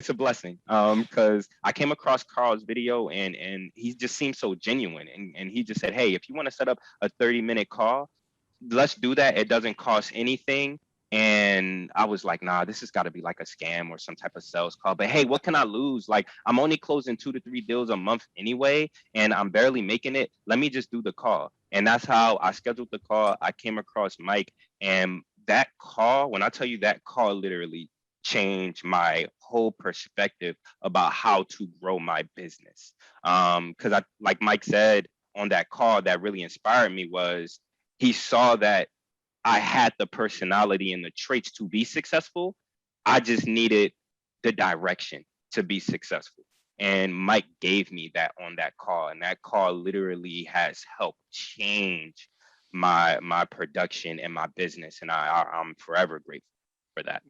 it's a blessing. Because I came across Carl's video and he just seemed so genuine. And he just said, hey, if you want to set up a 30-minute call, let's do that. It doesn't cost anything. And I was like, nah, this has got to be like a scam or some type of sales call. But hey, what can I lose? Like, I'm only closing 2 to 3 deals a month anyway, and I'm barely making it. Let me just do the call. And that's how I scheduled the call. I came across Mike, and that call, when I tell you that call literally changed my whole perspective about how to grow my business. Because I, like Mike said on that call, that really inspired me was he saw that I had the personality and the traits to be successful. I just needed the direction to be successful. And Mike gave me that on that call. And that call literally has helped change my production and my business. And I'm forever grateful for that.